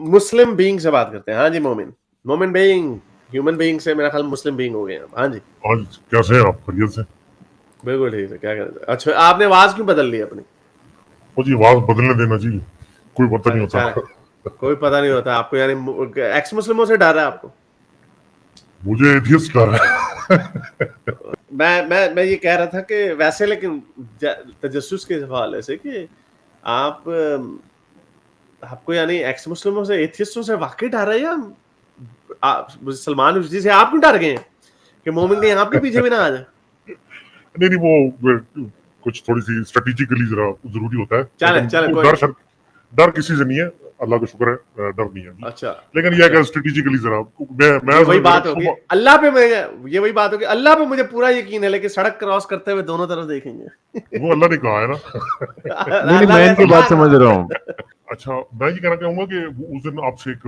मुस्लिम being से बात करते हैं। हाँ जी मोमिन, मोमिन बीइंग ह्यूमन बीइंग से मेरा ख्याल मुस्लिम बीइंग हो गए हम। हाँ जी आज कैसे हैं आप? खैरियत से? बिल्कुल ठीक है। क्या करें? अच्छा आपने आवाज क्यों बदल ली अपनी? वो जी आवाज बदलने देना जी, कोई पता नहीं अच्छा होता। कोई पता नहीं होता आपको, यानी एक्स मुस्लिमों से डर है आपको? मुझे एथियस्ट डर है। मैं ये कह रहा था कि वैसे, लेकिन तजस्सुस के हवाले से कि आप आपको यानी एक्स मुस्लिमों से, एथियस्टों से वाकई डर है, या सलमान रुश्दी से आप क्यों डर गए हैं कि मोमिन कहीं आपके पीछे भी ना आ जाए? नहीं नहीं, वो कुछ थोड़ी सी स्ट्रेटेजिकली जरा जरूरी होता है, चले लेकिन चले वो कोई नहीं। डर किसी से नहीं है, अल्लाह का शुक्र है, डर नहीं है जी। अच्छा लेकिन यह अच्छा, है स्ट्रेटेजिकली जरा मैं ये वही मेरा बात होगी शुभ। अल्लाह पे, मुझे ये वही बात होगी अल्लाह पे मुझे पूरा यकीन है, लेकिन सड़क क्रॉस करते हुए दोनों तरफ देखेंगे। वो अल्लाह ने कहा है ना। नहीं नहीं, अल्लाह मैं ने इनकी ऐसी बात कहा समझ रहा हूँ। था। अच्छा, मैं ये कहना चाहूंगा कि उस दिन आपसे एक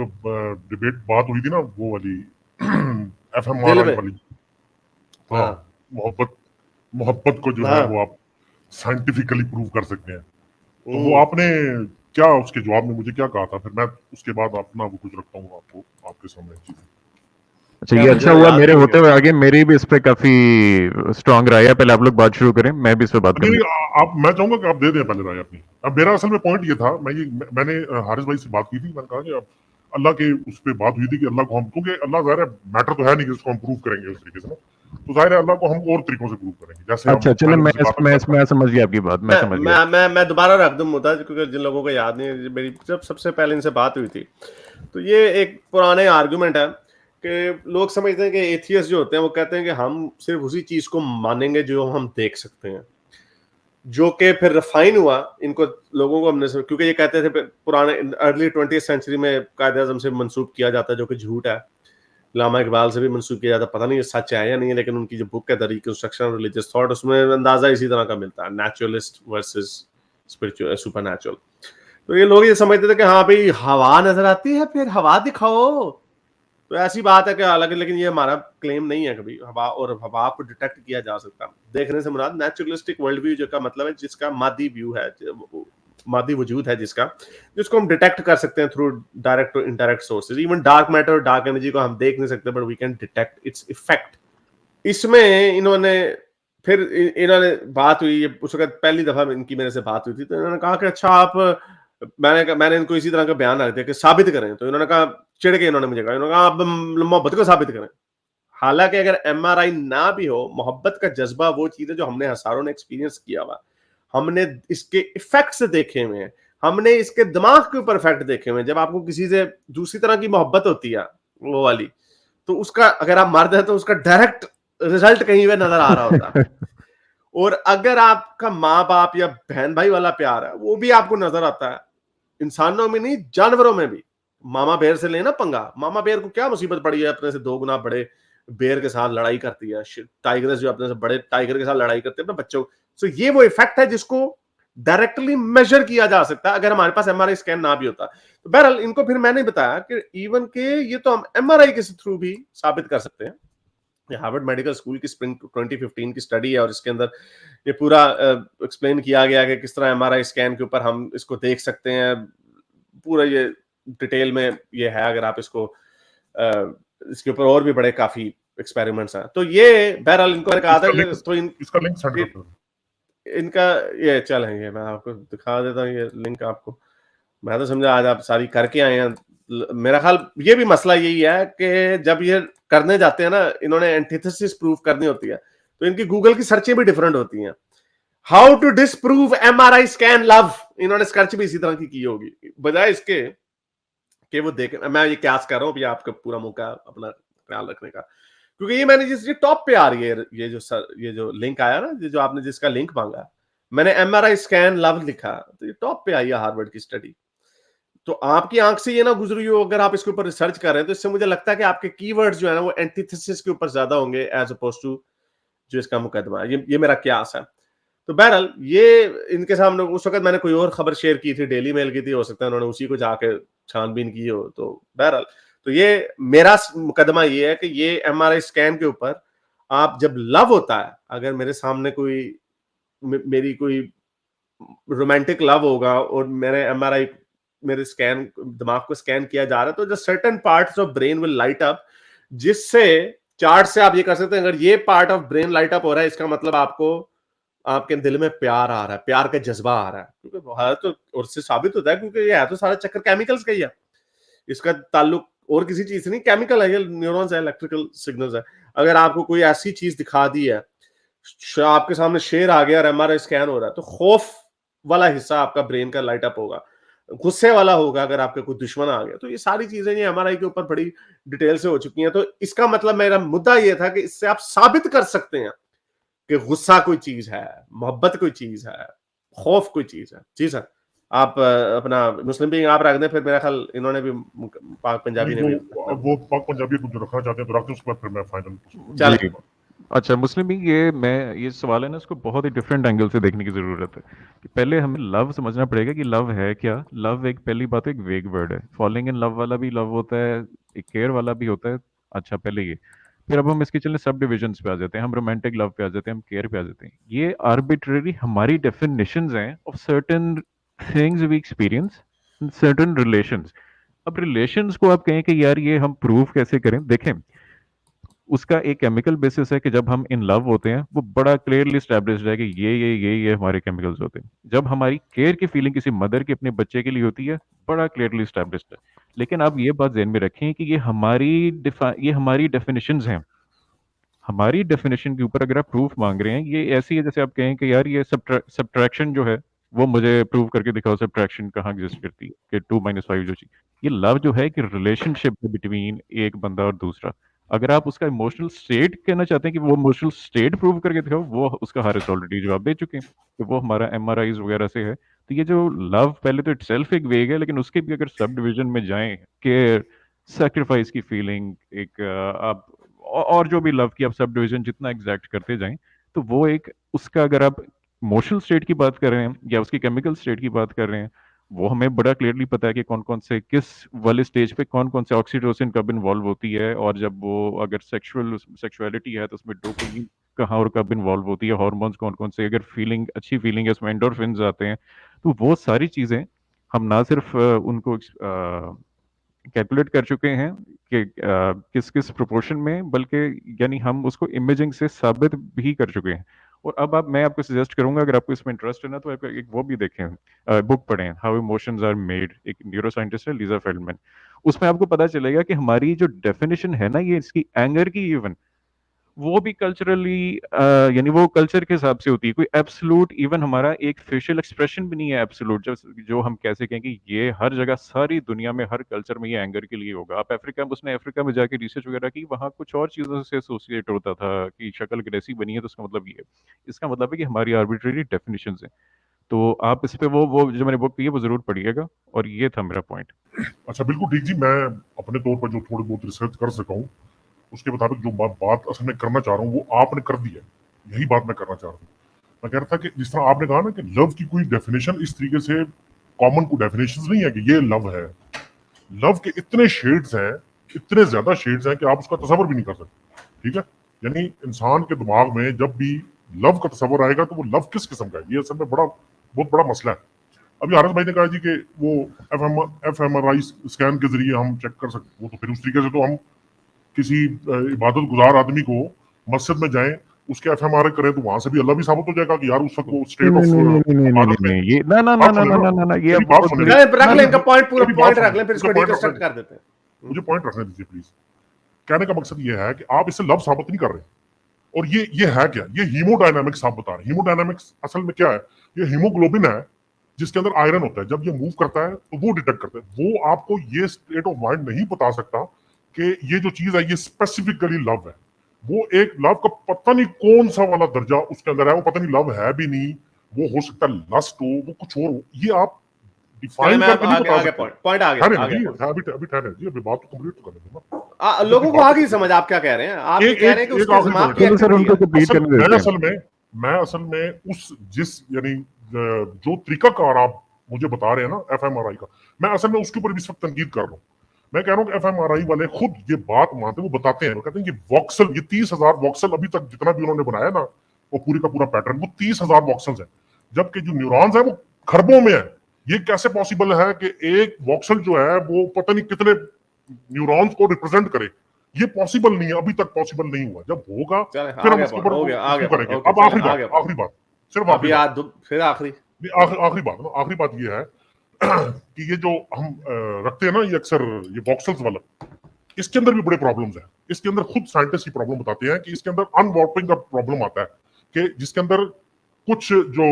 डिबेट बात हुई थी ना, वो वाली दिल FMRI में। वाली। हाँ, हाँ मोहब्बत मोहब्बत को जो है हाँ। वो आप साइंटिफिकली प्रूव कर सकते हैं। तो वो आपने क्या उसके जवाब में मुझे क्या कहा था? फिर मैं उसके बाद अपना वो कुछ रखता हूँ आपको आपके सामने चीजें। अच्छा, क्या ये मुझे अच्छा तो हुआ याद मेरे भी नहीं होते है। हुए आगे मेरी भी इस पे काफी स्ट्रांग राय है। पहले आप लोग बात शुरू करें, मैं भी इस पे बात नहीं करने। नहीं, आप मैं चाहूंगा कि आप दे दें पहले राय अपनी। अब मेरा असल में पॉइंट ये था, मैंने हारिस भाई से बात की थी, मैंने कहा कि अब अल्लाह के उस पर बात हुई थी कि अल्लाह को हम, क्योंकि अल्लाह ज़ाहिर है मैटर तो है नहीं कि उसको हम प्रूव करेंगे उस तरीके से ना, तो जाहिर है अल्लाह को हम और तरीकों से प्रूव करेंगे, जैसे हम अच्छा चले, मैंने उनसे कहा था कि मैं समझ गया आपकी बात, मैं समझ गया। मैं दोबारा रख दूं मुद्दा, क्योंकि जिन लोगों को याद नहीं है, मेरी जब सबसे पहले इनसे बात हुई थी, तो ये एक पुराने आर्गुमेंट है कि लोग समझते हैं कि एथियस्ट जो होते हैं वो कहते हैं कि हम सिर्फ उसी चीज को मानेंगे जो हम देख सकते हैं, जो कि फिर रिफाइन हुआ इनको लोगों को हमने, क्योंकि ये कहते थे पुराने अर्ली 20th सेंचुरी में कायदे आज़म से मंसूब किया जाता है, जो कि झूठ है। लामा इकबाल से भी मंसूब किया जाता है, पता नहीं ये सच है या नहीं है, लेकिन उनकी जो बुक है the reconstruction of religious thought, उसमें अंदाजा इसी तरह का मिलता है, नेचुरलिस्ट वर्सेस स्पिरिचुअल सुपरनैचुरल। तो ये लोग ये समझते थे कि हाँ भाई हवा नजर आती है, फिर हवा दिखाओ। तो ऐसी बात है कि हालांकि, लेकिन ये हमारा क्लेम नहीं है कभी हवा और हवा को डिटेक्ट किया जा सकता। देखने से मुराद नेचुरलिस्टिक वर्ल्ड व्यू, जो का मतलब है जिसका मादी व्यू है, मादी वजूद है जिसका, जिसको हम डिटेक्ट कर सकते हैं थ्रू डायरेक्ट और indirect sources. Even dark matter और डार्क एनर्जी को हम देख नहीं सकते, but we can detect its effect. इसमें इन्होंने फिर इन्होंने बात हुई, उस वक्त पहली दफा इनकी मेरे से बात हुई थी, तो इन्होंने कहा कि अच्छा आप, मैंने इनको इसी तरह का बयान रख दिया कि साबित करें। तो इन्होंने कहा, चिढ़ के इन्होंने मुझे कहा, इन्होंने कहा आप मोहब्बत को साबित करें। हालांकि अगर एमआरआई ना भी हो, मोहब्बत का जज्बा वो चीज है जो हमने हजारों ने एक्सपीरियंस किया हुआ, हमने इसके इफेक्ट्स देखे हुए हैं, हमने इसके दिमाग के ऊपर इफेक्ट देखे हुए हैं। जब आपको किसी से दूसरी तरह की मोहब्बत होती है, वो वाली, तो उसका अगर आप मर्द हैं तो उसका डायरेक्ट रिजल्ट कहीं पे नजर आ रहा होता है। और अगर आपका माँ बाप या बहन भाई वाला प्यार है, वो भी आपको नजर आता है। इंसानों में नहीं, जानवरों में भी। मामा बेर से लेना पंगा, मामा बेर को क्या मुसीबत पड़ी है, अपने से 2 गुना बड़े बेर के साथ लड़ाई करती है। टाइगर जो अपने से बड़े टाइगर के साथ लड़ाई करते हैं अपने बच्चों। सो ये वो इफेक्ट है जिसको डायरेक्टली मेजर किया जा सकता है, अगर हमारे पास एमआरआई स्कैन ना भी होता। तो बहरहाल इनको फिर मैंने बताया कि इवन के ये तो हम एमआरआई के थ्रू भी साबित कर सकते हैं। हार्वर्ड मेडिकल स्कूल की स्प्रिंग 2015 की स्टडी है, और इसके अंदर ये पूरा एक्सप्लेन किया गया कि किस तरह एमआरआई स्कैन के ऊपर हम इसको देख सकते हैं। पूरा ये डिटेल में ये है, अगर आप इसको इसके ऊपर और भी बड़े काफी एक्सपेरिमेंट्स हैं। तो ये बहरहाल इनको मैंने कहा था कि तो इसका लिंक सेंड कर दो। इनका ये चल है, ये मैं आपको दिखा देता हूँ ये लिंक आपको। मैं तो समझा आज आप सारी करके आए हैं। मेरा ख्याल ये भी मसला यही है कि जब ये करने जाते हैं ना, इन्होंने एंटीथेसिस प्रूफ करनी होती है, तो इनकी गूगल की सर्चें भी डिफरेंट होती हैं। How to disprove MRI scan love, इन्होंने सर्च भी इसी तरह की होगी, बजाय इसके कि वो देख। मैं ये क्यास कर रहा हूँ, आपका पूरा मौका अपना ख्याल रखने का, क्योंकि ये मैंने जिस टॉप पे आ रही है, ये जो लिंक आया ना, जो आपने जिसका लिंक मांगा, मैंने एमआरआई स्कैन लव लिखा, तो ये टॉप पे आई है हार्वर्ड की स्टडी। तो आपकी आंख से ये ना गुजरी हो, अगर आप इसके ऊपर रिसर्च कर रहे हैं, तो इससे मुझे लगता है कि आपके कीवर्ड्स जो है ना, वो एंटीथेसिस के ऊपर ज्यादा होंगे एज अपोज टू जो इसका मुकदमा है। ये मेरा क्यास है। तो बहरहाल ये इनके सामने उस वक्त मैंने कोई और खबर शेयर की थी, डेली मेल की थी, हो सकता है उन्होंने उसी को जाके छानबीन की हो। तो बहरहाल तो ये मेरा मुकदमा ये है कि ये एमआरआई स्कैन के ऊपर आप जब लव होता है, अगर मेरे सामने मेरी कोई रोमांटिक लव होगा और मैंने एमआरआई मेरे दिमाग को स्कैन किया जा रहा है, तो जो certain parts of brain will light up, जिससे चार्ट से आप ये कर सकते हैं अगर ये part of brain light up हो रहा है, इसका मतलब आपको आपके दिल में प्यार आ रहा है, प्यार का जज्बा आ रहा है, क्योंकि है तो, और इससे साबित होता है क्योंकि ये है तो सारा चक्कर केमिकल्स का ही है, इसका ताल्लुक और किसी चीज से नहीं, केमिकल है, ये न्यूरॉन्स है, इलेक्ट्रिकल सिग्नल्स है। अगर आपको कोई ऐसी चीज दिखा दी है, आपके सामने शेर आ गया और एमआरआई स्कैन हो रहा है, तो खौफ वाला हिस्सा आपका ब्रेन का लाइट अप होगा, गुस्से वाला होगा अगर आपके कोई दुश्मन आ गया। तो ये सारी चीजें ये एमआरआई के ऊपर बड़ी डिटेल से हो चुकी हैं। तो इसका मतलब मेरा मुद्दा ये था कि इससे आप साबित कर सकते हैं कि गुस्सा कोई चीज है, मोहब्बत कोई चीज है, खौफ कोई चीज है। जी सर, आप अपना मुस्लिम भी आप रख दें, फिर मेरा ख्याल इन्होंने भी पाक पंजाबी ने भी वो पाक पंजाबी कुछ रखना चाहते हैं तो रख दें, उसके बाद फिर मैं फाइनल चले। जी। अच्छा, मुस्लिम भी ये सवाल है ना, इसको बहुत ही डिफरेंट एंगल से देखने की ज़रूरत है कि पहले हमें लव समझना पड़ेगा कि लव है क्या। लव एक पहली बात एक वेग वर्ड है। फॉलिंग इन लव वाला भी लव होता है, एक केयर वाला भी होता है। अच्छा, पहले ये, फिर अब हम इसके चलने सब डिविजन्स पे आ जाते हैं, हम रोमांटिक लव पे आ जाते हैं, हम केयर पे आ जाते हैं। ये आर्बिट्ररी हमारी डेफिनेशंस हैं of certain things we experience in certain relations. अब रिलेशंस को आप कहें कि यार ये हम प्रूव कैसे करें, देखें उसका एक केमिकल बेसिस है कि जब हम इन लव होते हैं वो बड़ा क्लियरली स्टैब्लिश्ड है कि ये हमारे केमिकल्स होते हैं। जब हमारी केयर की फीलिंग किसी मदर की अपने बच्चे के लिए होती है, बड़ा क्लियरली स्टैब्लिश्ड है। लेकिन आप ये बात ध्यान में रखें कि ये हमारी डेफिनेशंस हैं। हमारी डेफिनेशन के ऊपर अगर आप प्रूफ मांग रहे हैं, ये ऐसी है जैसे आप कहें कि यार ये सब्ट्रैक्शन जो है वो मुझे प्रूव करके दिखाओ, सब्ट्रैक्शन कहाँ एग्जिस्ट करती है, कि 2 - 5 जो चीज। ये लव जो है कि रिलेशनशिप है बिटवीन एक बंदा और दूसरा। अगर आप उसका इमोशनल स्टेट कहना चाहते हैं कि वो इमोशनल स्टेट प्रूव करके दिखाओ, वो उसका हारिस ऑलरेडी जवाब दे चुके हैं कि वो हमारा एमआरआईज वगैरह से है। तो ये जो लव पहले तो इटसेल्फ एक वेग है, लेकिन उसके भी अगर सब डिवीजन में जाएं कि सेक्रीफाइस की फीलिंग एक आप और जो भी लव की आप सब डिवीजन जितना एग्जैक्ट करते जाएं, तो वो एक उसका अगर आप इमोशनल स्टेट की बात कर रहे हैं या उसकी केमिकल स्टेट की बात कर रहे हैं, वो हमें बड़ा क्लियरली पता है कि कौन कौन से किस वाले स्टेज पे कौन कौन से ऑक्सीटोसिन कब इन्वॉल्व होती है। और जब वो अगर सेक्सुअलिटी है तो उसमें डोपामिन कहाँ और कब इन्वॉल्व होती है, हार्मोन्स कौन कौन से, अगर फीलिंग अच्छी फीलिंग है उसमें एंडोर्फिन्स आते हैं। तो वो सारी चीज़ें हम ना सिर्फ उनको कैलकुलेट कर चुके हैं कि किस किस प्रोपोर्शन में, बल्कि यानी हम उसको इमेजिंग से साबित भी कर चुके हैं। और अब मैं आपको सजेस्ट करूंगा, अगर आपको इसमें इंटरेस्ट है ना, तो आप एक वो भी देखें, बुक पढ़ें, हाउ इमोशंस आर मेड, एक न्यूरो साइंटिस्ट है लीजा फेल्डमैन। उसमें आपको पता चलेगा कि हमारी जो डेफिनेशन है ना, ये इसकी एंगर की इवन, वो भी कल्चरली यानी वो कल्चर के हिसाब से होती है। कोई एब्सोल्यूट इवन हमारा एक फेशियल एक्सप्रेशन भी नहीं है एब्सोल्यूट, जो हम कैसे कहें कि ये हर जगह सारी दुनिया में हर कल्चर में ये एंगर के लिए होगा। आप अफ्रीका में जाके रिसर्च वगैरह की, वहाँ कुछ और चीज़ों से एसोसिएट होता था कि शक्ल कैसी बनी है तो उसका मतलब ये है। इसका मतलब है कि हमारी आर्बिट्रेरी डेफिनेशन है। तो आप इस पे वो जो मैंने बुक की है वो जरूर पढ़िएगा। और ये था मेरा पॉइंट। अच्छा, बिल्कुल ठीक जी। मैं अपने तौर पर जो थोड़ी बहुत रिसर्च कर सका हूँ उसके मुताबिक जो बात असल में करना चाह रहा हूँ वो आपने कर दी है। यही बात मैं करना चाह रहा हूँ। मैं कह रहा था कि जिस तरह आपने कहा ना कि लव की कोई डेफिनेशन इस तरीके से कॉमन कोई डेफिनेशन नहीं है कि ये लव है। लव के इतने शेड्स हैं, इतने ज्यादा शेड्स हैं कि आप उसका तस्वर भी नहीं कर सकते। ठीक है, यानी इंसान के दिमाग में जब भी लव का तस्वर आएगा तो वो लव किस किस्म का है, ये असल में बहुत बड़ा मसला है। अभी हारिस भाई ने कहा जी कि वो एफएमआरआई स्कैन के जरिए हम चेक कर सकते, वो तो फिर उस तरीके से तो हम किसी इबादत गुजार आदमी को मस्जिद में जाएं, उसके एफएमआरआई करें तो वहां से भी अल्लाह भी साबित हो जाएगा कि यार उस वक्त वो स्टेट ऑफ इबादत में। ये ना ये मेरी बात सुनिए, रख लें इनका पॉइंट, पूरा मेरी बात पॉइंट रख सुनिए, लें, फिर इसको उसका point डिकंस्ट्रक्ट रखने कर देते हैं। मुझे पॉइंट रखने दीजिए प्लीज। कहने का मकसद ये है कि आप इससे लव साबित नहीं कर रहे। और ये है क्या, ये हीमोडायनामिक्स आप बता रहे हैं। हीमोडायनामिक्स असल में क्या है, ये हीमोग्लोबिन है जिसके अंदर आयरन होता है। जब ये मूव करता है तो वो डिटेक्ट करता है। वो आपको ये स्टेट ऑफ माइंड नहीं बता सकता कि ये जो चीज है ये स्पेसिफिकली लव है। वो एक लव का पता नहीं कौन सा वाला दर्जा उसके अंदर है, वो पता नहीं लव है भी नहीं, वो हो सकता है लस्ट हो, वो कुछ और हो, ये आप डिफाइन करके नहीं बता सकते। पॉइंट आ ठहरे गया, जी, अभी ठहरे जी, अभी बात तो कंप्लीट तो करने दो ना। लोगों को आ गई समझ आप क्या कह रहे हैं। आप ये कह रहे हैं कि उसके दिमाग की सर उनको एक्टिविटी है। कंप्लीट करने देते हैं। मैं असल में उस जिस यानी जो तरीकाकार आप मुझे बता रहे हैं ना एफएमआरआई का, मैं असल में उसके ऊपर भी इस वक्त तनकीद कर रहा हूँ। मैं कह रहा हूँ कि एफएमआरआई वाले खुद ये बात मानते, वो बताते हैं, वो कहते हैं कि वॉक्सल, ये 30,000 वॉक्सल अभी तक जितना भी उन्होंने बनाया ना, वो पूरी का पूरा पैटर्न, वो 30,000 वॉक्सल्स है, जबकि जो न्यूरॉन्स है वो खरबों में है। ये कैसे पॉसिबल है कि एक वॉक्सल जो है वो पता नहीं कितने न्यूरॉन्स को रिप्रेजेंट करे? ये पॉसिबल नहीं है, अभी तक पॉसिबल नहीं हुआ। जब होगा फिर हम इसके ऊपर करेंगे। अब आखिरी बात सिर्फ आखिरी बात, फिर आखिरी आखिरी बात ये है कि ये जो हम रखते हैं ना, ये अक्सर ये वॉक्सल्स वाला, इसके अंदर भी बड़े प्रॉब्लम्स हैं। इसके अंदर खुद साइंटिस्ट की प्रॉब्लम बताते हैं कि इसके अंदर अनवॉर्पिंग का प्रॉब्लम आता है, कि जिसके अंदर कुछ जो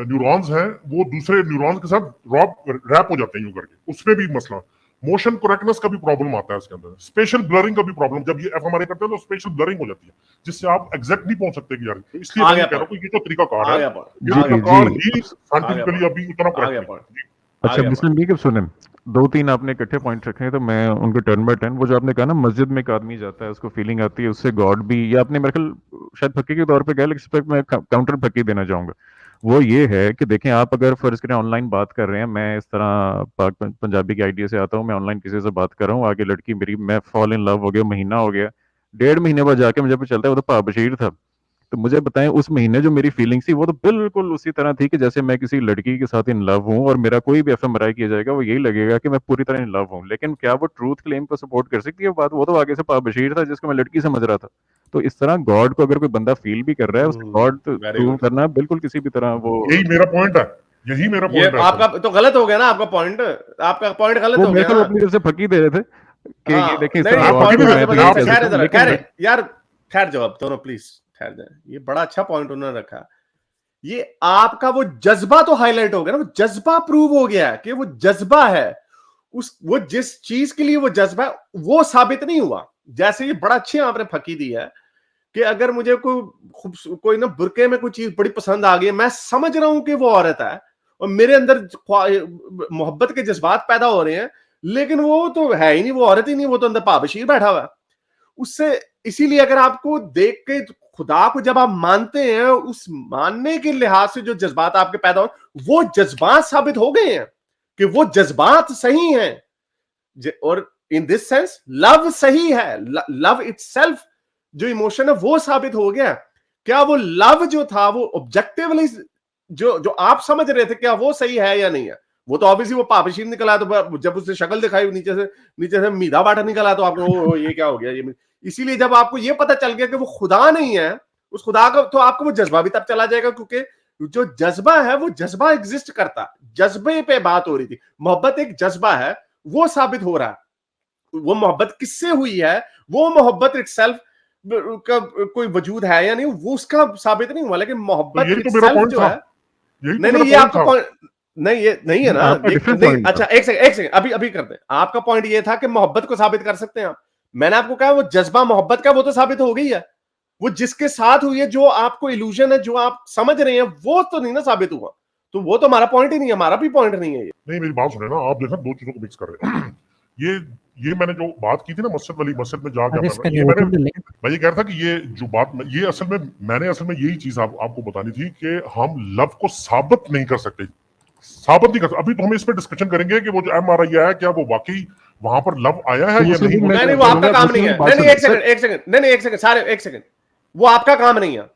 न्यूरॉन्स हैं वो दूसरे न्यूरॉन्स के साथ रैप हो जाते हैं यूं करके, उसमें भी मसला। मोशन करेक्टनेस का भी प्रॉब्लम आता है इसके अंदर, स्पेशल ब्लरिंग का भी प्रॉब्लम। जब ये एफएमआरआई करते हैं तो स्पेशल ब्लरिंग हो जाती है, जिससे आप एग्जैक्ट नहीं पहुंच सकते कि यार, तो इसलिए मैं कह रहा हूं कि ये जो तरीकाकार है, ये तरीकाकार ही साइंटिफिकली अभी उतना करेक्ट नहीं। अच्छा मुस्लिम भी कब सुने, 2-3 आपने इकट्ठे पॉइंट रखे हैं तो मैं उनको टर्न बाय टर्न, वो जो आपने कहा ना मस्जिद में एक आदमी जाता है उसको फीलिंग आती है उससे गॉड भी, या आपने मेरे ख्याल शायद फक्की के तौर पे कहा, लेकिन इस पर मैं काउंटर फक्की देना चाहूंगा। वो ये है कि देखें, आप अगर फर्ज करें ऑनलाइन बात कर रहे हैं, मैं इस तरह पाक पंजाबी के आइडिया से आता हूँ, मैं ऑनलाइन किसी से बात कर रहा हूँ, आगे लड़की मेरी, मैं फॉल इन लव हो गया, महीना हो गया, 1.5 महीने बाद जाके मुझे पता चलता है वो तो बशीर था। तो मुझे बताएं उस महीने जो मेरी फीलिंग थी वो तो बिल्कुल उसी तरह थी कि जैसे मैं किसी लड़की के साथ इन लव हूं, और मेरा कोई भी एफएमआरआई किया जाएगा वो यही लगेगा कि मैं पूरी तरह इन लव हूं। लेकिन क्या वो ट्रूथ क्लेम को सपोर्ट कर सकती है बात? वो तो आगे से बशीर था जिसको मैं लड़की समझ रहा था। तो इस तरह गॉड को अगर कोई बंदा फील भी कर रहा है, उससे गॉड प्रूव करना बिल्कुल किसी भी तरह, वो यही मेरा पॉइंट है, यही मेरा पॉइंट है। आपका तो गलत हो गया ना, आपका पॉइंट गलत हो गया। वो अपनी तरफ से फकी दे रहे थे कि ये देखें यार, खैर जवाब दोनों प्लीज ठहर जाए। ये बड़ा अच्छा पॉइंट उन्होंने रखा। ये आपका वो जज्बा तो हाईलाइट हो गया ना, वो जज्बा प्रूव हो गया कि वो जज्बा है, वो जिस चीज के लिए वो जज्बा है वो साबित नहीं हुआ। जैसे ये बड़ा अच्छी आपने फकी दी है कि अगर मुझे कोई ना बुरके में कोई चीज बड़ी पसंद आ गई, मैं समझ रहा हूं कि वो औरत है और मेरे अंदर मोहब्बत के जज्बात पैदा हो रहे हैं, लेकिन वो तो है ही नहीं, वो औरत ही नहीं, वो तो अंदर पाबशीर बैठा हुआ है उससे। इसीलिए अगर आपको देख के खुदा को जब आप मानते हैं, उस मानने के लिहाज से जो जज्बात आपके पैदा हो, वो जज्बात साबित हो गए हैं कि वो जज्बात सही हैं। और इन दिस सेंस लव सही है, लव इटसेल्फ जो इमोशन है वो साबित हो गया। क्या वो लव जो था वो ऑब्जेक्टिवली जो आप समझ रहे थे, क्या वो सही है या नहीं है? वो तो ऑब्वियसली वो पापशीर निकला, तो जब उसने शक्ल दिखाई नीचे से मीधा बाटा निकला, तो आपको ये क्या हो गया ये। इसीलिए जब आपको ये पता चल गया कि वो खुदा नहीं है, उस खुदा का, तो आपको वो जज्बा भी तब चला जाएगा, क्योंकि जो जज्बा है वो जज्बा एग्जिस्ट करता। जज्बे पे बात हो रही थी, मोहब्बत एक जज्बा है, वो साबित हो रहा है। वो मोहब्बत किससे हुई है, वो मोहब्बत इटसेल्फ का कोई वजूद है या नहीं, वो उसका साबित नहीं हुआ। लेकिन मोहब्बत इटसेल्फ जो है, नहीं ये आपका पॉइंट नहीं, ये नहीं है ना। अच्छा एक सेकंड अभी करते हैं। आपका पॉइंट ये था कि मोहब्बत को साबित कर सकते हैं आप। मैंने आपको कहा वो जज्बा मोहब्बत का वो तो साबित हो गई है, वो जिसके साथ हुई है, जो आपको इल्यूजन है, जो आप समझ रहे हैं, वो तो नहीं ना साबित हुआ। तो वो तो हमारा पॉइंट ही नहीं है, हमारा भी पॉइंट नहीं है ये। नहीं, मेरी बात सुने ना, आप देखो दो चीजों को मिक्स कर रहे हैं। ये मैंने जो बात की थी ना मस्जिद वाली, मस्जिद में जाके मैं ये कह रहा था कि ये जो बात, ये असल में मैंने यही चीज आपको बतानी थी कि हम लव को साबित नहीं कर सकते, अभी तो हम इस पे डिस्कशन करेंगे कि वो जो एमआरआई आया, क्या वो वाकई वहां पर लव आया है या नहीं। नहीं, वो आपका काम नहीं है। नहीं, एक सेकंड सारे, एक सेकंड, वो आपका काम नहीं है।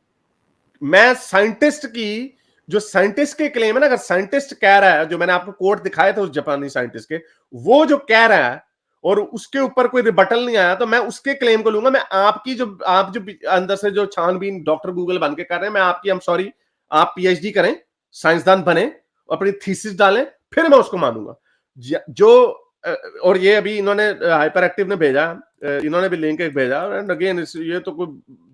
मैं साइंटिस्ट की, जो साइंटिस्ट के क्लेम है ना, अगर साइंटिस्ट कह रहा है, जो मैंने आपको कोट दिखाए थे उस जापानी साइंटिस्ट के, वो जो कह रहा है और उसके ऊपर कोई रिबटल नहीं आया, तो मैं उसके क्लेम को लूंगा। मैं आप जो अंदर से जो छानबीन डॉक्टर गूगल बन के कर रहे हैं, मैं आपकी, सॉरी, आप पीएचडी करें, साइंसदान बने, अपनी थीसिस डालें, फिर मैं उसको मानूंगा। जो और ये अभी इन्होंने हाइपर एक्टिव ने भेजा, इन्होंने भी लिंक एक भेजा, एंड अगेन ये तो कोई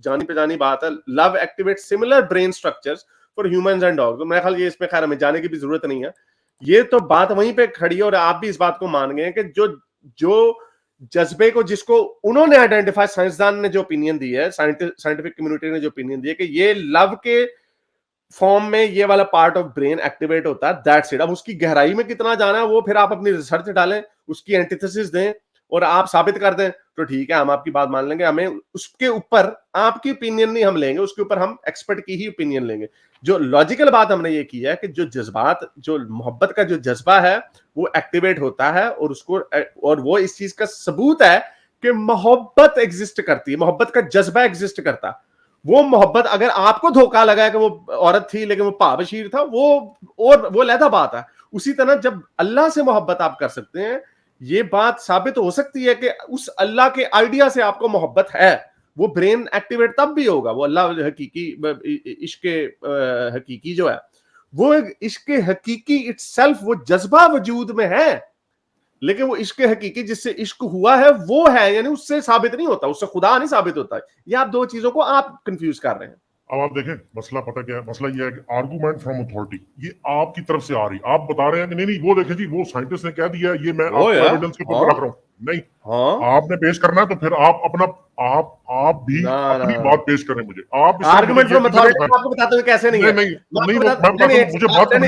जानी पहचानी बात है, love activate similar brain structures for humans and dogs. तो मेरे ख्याल ये इसमें खैर हमें जाने की भी जरूरत नहीं है, ये तो बात वहीं पे खड़ी है। और आप भी इस बात को मान गए कि जो जज्बे को, जिसको उन्होंने आइडेंटिफाई, साइंसदान ने जो ओपिनियन दी है, साइंटिफिक कम्युनिटी ने जो ओपिनियन दी है कि ये लव के फॉर्म में ये वाला पार्ट ऑफ ब्रेन एक्टिवेट होता है, दैट्स इट। अब उसकी गहराई में कितना जाना है वो फिर आप अपनी रिसर्च डालें, उसकी एंटीथेसिस दें और आप साबित कर दें, तो ठीक है, हम आपकी बात मान लेंगे। हमें उसके ऊपर आपकी ओपिनियन नहीं हम लेंगे, उसके ऊपर हम एक्सपर्ट की ही ओपिनियन लेंगे। जो लॉजिकल बात हमने ये की है कि जो जज्बात, जो मोहब्बत का जो जज्बा है वो एक्टिवेट होता है, और उसको, और वो इस चीज का सबूत है कि मोहब्बत एग्जिस्ट करती है, मोहब्बत का जज्बा एग्जिस्ट करता है। वो मोहब्बत, अगर आपको धोखा लगा कि वो औरत थी लेकिन वो पाबशीर था, वो अलग बात है। उसी तरह जब अल्लाह से मोहब्बत आप कर सकते हैं, ये बात साबित हो सकती है कि उस अल्लाह के आइडिया से आपको मोहब्बत है, वो ब्रेन एक्टिवेट तब भी होगा। वो अल्लाह हकीकी इश्क हकीकी जो है, वो इश्क हकीकी इटसेल्फ, वो जज्बा वजूद में है, लेकिन वो इश्क हकीकी जिससे इश्क हुआ है वो है, यानी उससे साबित नहीं होता, उससे खुदा नहीं साबित होता है। ये आप दो चीजों को आप कंफ्यूज कर रहे हैं। अब आप देखें मसला पता क्या है, मसला ये है कि आर्गुमेंट फ्रॉम अथॉरिटी ये आपकी तरफ से आ रही, आप बता रहे हैं कि नहीं नहीं वो देखें जी वो साइंटिस्ट ने कह दिया, ये मैं आपको एविडेंस के तौर पर रख रहा हूँ। नहीं, आपने पेश करना है तो फिर आप अपना आप भी अपनी बात पेश करें मुझे। आप आर्गुमेंट फ्रॉम अथॉरिटी आपको बताते हुए कैसे नहीं है? नहीं,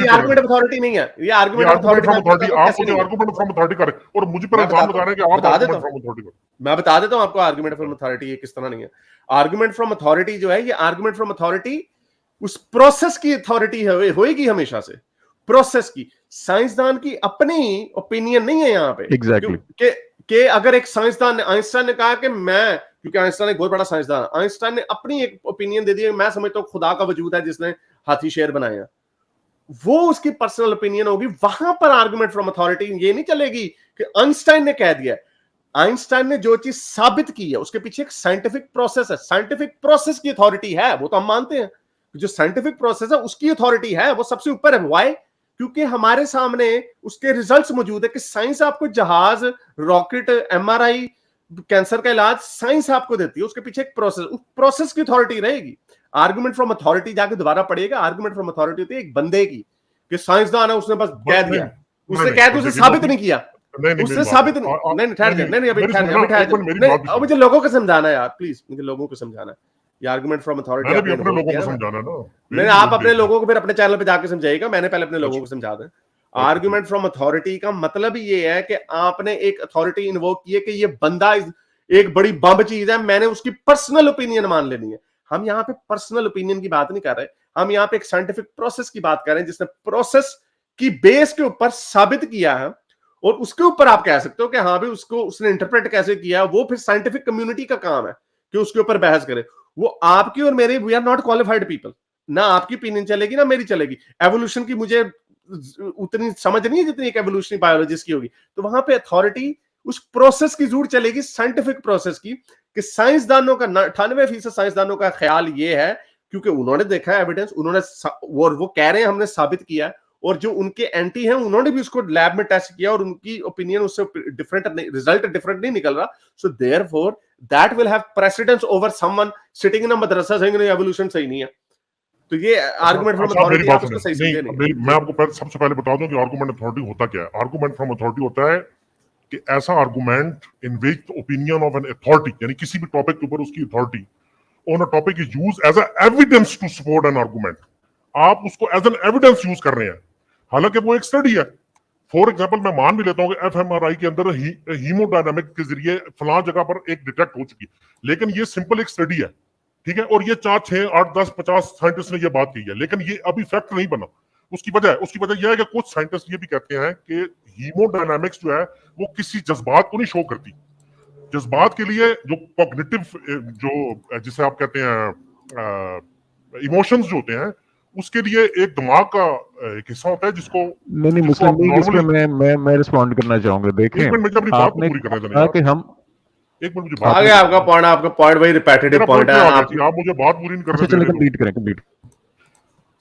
आर्गुमेंट अथॉरिटी नहीं है, ये आर्गुमेंट अथॉरिटी फ्रॉम अथॉरिटी। आप मुझे आर्गुमेंट फ्रॉम अथॉरिटी कर और मुझे पर इल्जाम लगा रहे हैं कि आप आर्गुमेंट फ्रॉम अथॉरिटी कर। मैं बता देता हूं आपको आर्गुमेंट फ्रॉम अथॉरिटी ये किस तरह नहीं है। आर्गुमेंट फ्रॉम अथॉरिटी जो है, ये आर्गुमेंट फ्रॉम अथॉरिटी उस प्रोसेस की अथॉरिटी होएगी हमेशा से, प्रोसेस की। साइंसदान की अपनी ओपिनियन नहीं है यहाँ पे। एग्जैक्टली कि अगर एक साइंसदान ने, आइंस्टाइन ने कहा कि मैं, क्योंकि आइंस्टाइन एक बहुत बड़ा साइंसदान, आइंस्टाइन ने अपनी एक ओपिनियन दे दी, मैं समझता हूं खुदा का वजूद है जिसने हाथी शेर बनाए हैं, वो उसकी पर्सनल ओपिनियन होगी। वहां पर आर्गुमेंट फ्रॉम अथॉरिटी ये नहीं चलेगी कि आइंस्टाइन ने कह दिया। आइंस्टाइन ने जो चीज साबित की है उसके पीछे एक साइंटिफिक प्रोसेस है, साइंटिफिक प्रोसेस की अथॉरिटी है, वो तो हम मानते हैं। जो साइंटिफिक प्रोसेस है उसकी अथॉरिटी है, वो सबसे ऊपर है। व्हाई? क्योंकि हमारे सामने उसके रिजल्ट्स मौजूद है कि साइंस आपको जहाज, रॉकेट, एमआरआई, कैंसर का इलाज साइंस आपको देती है, उसके पीछे एक प्रोसेस, उस प्रोसेस की अथॉरिटी रहेगी। आर्गुमेंट फ्रॉम अथॉरिटी जाके दोबारा पढ़िएगा, आर्गुमेंट फ्रॉम अथॉरिटी होती है एक बंदे की, कि साइंसदान है उसने बस कह दिया, उसने कह दिया, उसने साबित नहीं किया, उससे साबित नहीं, ठहर जाए, नहीं अभी ठहर जाए, मुझे लोगों को समझाना है यार, प्लीज मुझे लोगों को समझाना है। ये आर्गुमेंट फ्रॉम अथॉरिटी मैंने भी अपने लोगों को समझाना ना। नहीं, आप अपने लोगों को फिर अपने चैनल पे जाके समझाइएगा, मैंने पहले अपने लोगों को समझा दें। आर्गुमेंट फ्रॉम अथॉरिटी का मतलब ये है कि आपने एक अथॉरिटी इन्वोक की है कि ये बंदा एक बड़ी बम चीज है, मैंने उसकी पर्सनल ओपिनियन मान लेनी है। हम यहाँ पे पर्सनल ओपिनियन की बात नहीं कर रहे, हम यहाँ पे एक साइंटिफिक प्रोसेस की बात कर रहे हैं, जिसने प्रोसेस की बेस के ऊपर साबित किया है, और उसके ऊपर आप कह सकते हो कि हाँ भी उसको उसने इंटरप्रेट कैसे किया, वो फिर साइंटिफिक कम्युनिटी का काम है कि उसके ऊपर बहस करे। वो आपकी और मेरी, we are not qualified people, ना आपकी ओपिनियन चलेगी ना मेरी चलेगी। एवोल्यूशन की मुझे उतनी समझ नहीं है जितनी एक एवोल्यूशनरी बायोलॉजिस्ट की होगी। तो वहां पे अथॉरिटी उस प्रोसेस की जरूर चलेगी, साइंटिफिक प्रोसेस की, कि साइंसदानों का 98% साइंसदानों का ख्याल ये है, क्योंकि उन्होंने देखा है एविडेंस, उन्होंने वो कह रहे हैं हमने साबित किया, और जो उनके एंटी हैं उन्होंने भी उसको लैब में टेस्ट किया और उनकी ओपिनियन उससे डिफरेंट, रिजल्ट डिफरेंट नहीं निकल रहा। So therefore that will have precedence over someone sitting in a Madrasa saying evolution सही नहीं है। तो ये आर्गुमेंट फ्रॉम अथॉरिटी आप उसको सही समझे नहीं। मैं आपको सबसे पहले बता दूं कि आर्गुमेंट अथॉरिटी होता क्या है। आर्गुमेंट फ्रॉम अथॉरिटी होता है कि ऐसा argument in which the opinion of an authority, यानी किसी भी टॉपिक के ऊपर उसकी authority on a topic is used as a evidence to support an argument. आप उसको एज एन एविडेंस यूज कर रहे हैं, हालांकि वो एक स्टडी है। फॉर एग्जाम्पल मैं मान भी लेता हूँ कि एफएमआरआई के अंदर हीमोडायनामिक के जरिए फलां जगह पर एक डिटेक्ट हो चुकी, लेकिन ये सिंपल एक स्टडी है, ठीक है, और ये 4, 6, 8, 10, 50 साइंटिस्ट ने ये बात की है, लेकिन ये अभी फैक्ट नहीं बना। उसकी वजह यह है कि कुछ साइंटिस्ट ये भी कहते हैं कि हीमोडायनामिक्स जो है वो किसी जज्बात को नहीं शो करती। जज्बात के लिए जो कॉग्निटिव, जो जिसे आप कहते हैं इमोशंस जो होते हैं, उसके लिए एक दिमाग का एक हिस्सा होता है जिसको नहीं मुस्लिम लीग, इस पे मैं रिस्पॉन्ड करना चाहूंगा। देखें, आपने कहा कि हम एक मिनट मुझे आगे आपका पॉइंट वही रिपीटेटिव पॉइंट है, आप मुझे बात पूरी नहीं कर रहे। चलिए कंप्लीट।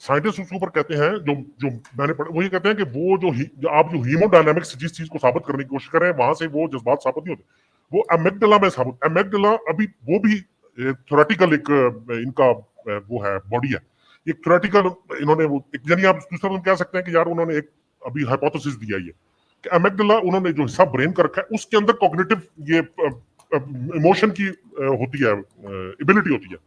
साइंटिस्ट उसके ऊपर कहते हैं, जो मैंने पढ़ा, वो ये कहते हैं कि वो जो आप जो हीमोडायनामिक्स जिस चीज को साबित करने की कोशिश कर रहे हैं, वहां से वो जज्बात साबित नहीं होते, वो एमिगडाला में साबित। एमिगडाला अभी वो भी थ्योरेटिकल एक इनका वो है, बॉडी है, एक थ्योरेटिकल इन्होंने वो, यानी आप दूसरा कह सकते हैं कि यार उन्होंने एक अभी हाइपोथेसिस दिया है कि एमिगडाला उन्होंने जो हिस्सा ब्रेन का रखा है उसके अंदर कॉग्निटिव ये इमोशन की होती है, एबिलिटी होती है,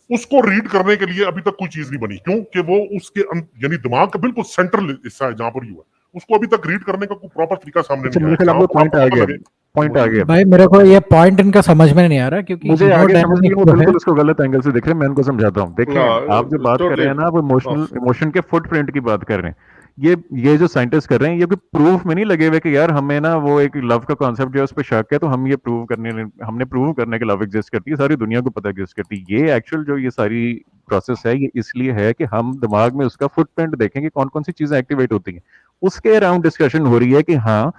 उसको रीड करने के लिए अभी तक कोई चीज नहीं बनी, क्योंकि वो उसके यानी दिमाग का बिल्कुल सेंट्रल हिस्सा है जहां पर हुआ, उसको अभी तक रीड करने का कोई प्रॉपर तरीका सामने नहीं आया। पॉइंट आ गया भाई, मेरे को ये पॉइंट इनका समझ में नहीं आ रहा, क्योंकि मुझे आगे समझ नहीं, वो बिल्कुल उसको गलत एंगल से देख रहे हैं। मैं उनको समझाता हूँ। देखिए, आप जो बात कर रहे हैं ना, वो इमोशन के फुटप्रिंट की बात कर रहे हैं। ये जो साइंटिस्ट कर रहे हैं, ये भी प्रूफ में नहीं लगे हुए कि यार हमें ना वो एक लव का कॉन्सेप्ट जो है उस पर शक है, तो हम ये हमने प्रूव करने के लव एग्जिस्ट करती है, सारी दुनिया को पता एग्जिस्ट करती है। ये एक्चुअल जो ये सारी प्रोसेस है, ये इसलिए है कि हम दिमाग में उसका फुटप्रिंट देखें कि कौन कौन सी चीजें एक्टिवेट होती हैं। उसके अराउंड डिस्कशन हो रही है कि हाँ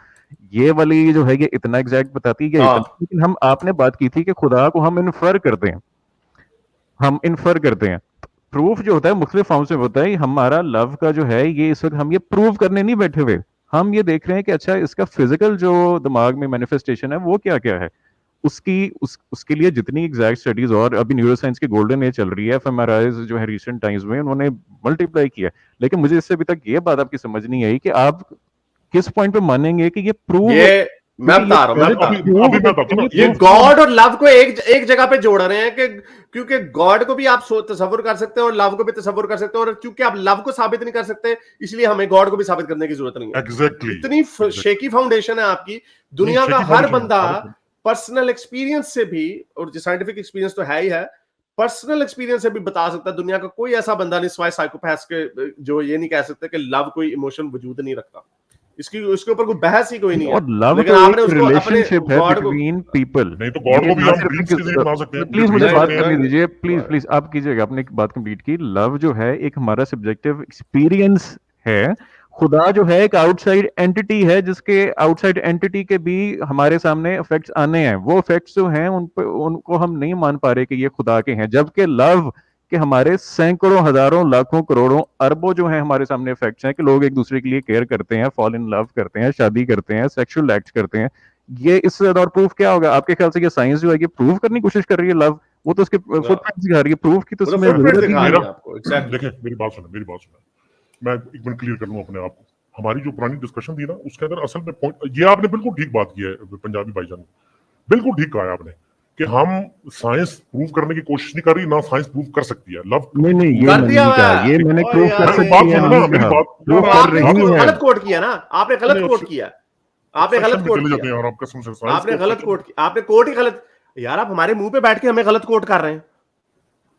ये वाली जो है ये इतना एग्जैक्ट बताती है हाँ। इतना, लेकिन हम आपने बात की थी कि खुदा को हम इन्फर करते हैं, हम इन्फर करते हैं। प्रूफ जो होता है मुख्तलिफ फॉर्म्स में होता है। हमारा लव का जो है ये इस वक्त हम ये प्रूव करने नहीं बैठे हुए, हम ये देख रहे हैं कि अच्छा इसका फिजिकल जो दिमाग में मैनिफेस्टेशन है वो क्या क्या है। उसके लिए जितनी एग्जैक्ट स्टडीज, और अभी न्यूरोसाइंस की गोल्डन एज चल रही है, एफएमआरआईज जो है रिसेंट टाइम्स में उन्होंने मल्टीप्लाई किया। लेकिन मुझे इससे अभी तक ये बात आपकी समझ नहीं आई कि आप किस पॉइंट पे मानेंगे कि ये प्रूव, ये मैं बता रहा हूं, मैं बता रहा हूं। अभी मैं बताता हूं, ये गॉड और लव को एक जगह पे जोड़ रहे हैं कि क्योंकि गॉड को भी आप तसव्वुर कर सकते हैं और लव को भी तसव्वुर कर सकते हैं, और क्योंकि आप लव को साबित नहीं कर सकते इसलिए हमें गॉड को भी साबित करने की जरूरत नहीं है। एग्जैक्टली इतनी शेकी फाउंडेशन है आपकी, दुनिया का हर बंदा पर्सनल एक्सपीरियंस से भी, और साइंटिफिक एक्सपीरियंस तो है ही है, पर्सनल एक्सपीरियंस से भी बता सकता है। दुनिया का कोई ऐसा बंदा नहीं सिवाय साइकोपैथ्स के जो ये नहीं कह सकते कि लव कोई इमोशन वजूद नहीं रखता। इसके ऊपर कोई बहस ही कोई नहीं है। और लव लेकिन तो आपने एक उसको अपने रिलेशनशिप है गॉड को, बिटवीन पीपल। नहीं तो गॉड को भी हम बींग्स के जरिए बना सकते हैं। प्लीज मुझे बात हैं। करने दीजिए, प्लीज प्लीज आप कीजिएगा, आपने एक बात कंप्लीट की। लव जो है एक हमारा सब्जेक्टिव एक्सपीरियंस है, खुदा जो है एक आउटसाइड एंटिटी है जिसके आउटसाइड एंटिटी के भी हमारे सामने इफेक्ट्स आने हैं। वो इफेक्ट्स जो हैं उन पे उनको हम नहीं मान पा रहे कि ये खुदा के हैं, जबकि लव के हमारे सैकड़ों हजारों लाखों करोड़ों अरबों जो है हमारे सामने इफेक्ट्स हैं कि लोग एक दूसरे के लिए केयर करते हैं, फॉल इन लव करते हैं, शादी करते हैं, सेक्सुअल एक्ट करते हैं। ये इससे ज्यादा और प्रूफ क्या होगा आपके ख्याल से? ये साइंस जो है ये प्रूव करने की कोशिश कर रही है लव, वो तो उसके फुटप्रिंट दिखा रही है, प्रूफ की तो वो तो उसमें footprint जरूरत ही दिखा नहीं रही है। है आपको। एग्जैक्टली। देखिए मेरी बात सुनो, मैं एक मिनट क्लियर कर लूं अपने आप को। हमारी जो पुरानी डिस्कशन थी ना उसके अंदर असल में पॉइंट ये आपने बिल्कुल ठीक बात की है पंजाबी भाईजान, बिल्कुल ठीक कहा है आपने कि हम साइंस प्रूव करने की कोशिश नहीं कर रही, ना साइंस प्रूव कर सकती है लव। नहीं नहीं ये कर मैंने दिया नहीं कहा, हुआ है। ये मैंने ओए प्रूफ यार, कर ये सकती बात है सुनो नहीं ना, मेरी कहा, बात प्रूफ तो कर आपने रही इसको है। गलत कोट किया ना, आपने गलत नहीं, कोट किया, आपने गलत सेक्शन पे कोट चले जाते किया, हैं और आप कसम से साइंस आपने गलत कोट किया, आपने कोट ही गलत। यार आप हमारे मुंह पे बैठ के हमें गलत कोट कर रहे हैं।